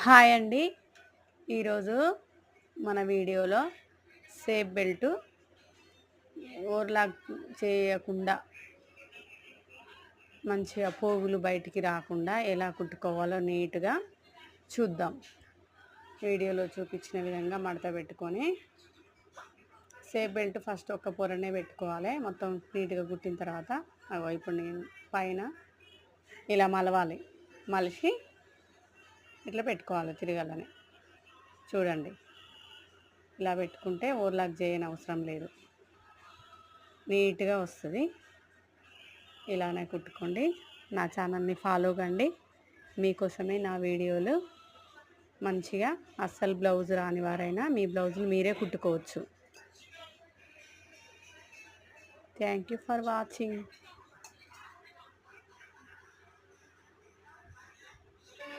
Hi అండి. ఈరోజు మన వీడియోలో సేఫ్ బెల్ట్ ఓవర్లాక్ చేయకుండా మంచిగా పోగులు బయటికి రాకుండా ఎలా కుట్టుకోవాలో నీట్గా చూద్దాం. వీడియోలో చూపించిన విధంగా మడత పెట్టుకొని సేఫ్ బెల్ట్ ఫస్ట్ ఒక పొరనే పెట్టుకోవాలి. మొత్తం నీట్గా కుట్టిన తర్వాత ఇప్పుడు నేను పైన ఇలా మలవాలి. మలిసి ఇట్లా పెట్టుకోవాలి తిరగాలని. చూడండి, ఇలా పెట్టుకుంటే ఓవర్లాక్ చేయని అవసరం లేదు, నీట్గా వస్తుంది. ఇలానే కుట్టుకోండి. నా ఛానల్ని ఫాలో కండి. మీకోసమే నా వీడియోలు. మంచిగా అస్సలు బ్లౌజ్ రాని వారైనా మీ బ్లౌజులు మీరే కుట్టుకోవచ్చు. Thank you for watching.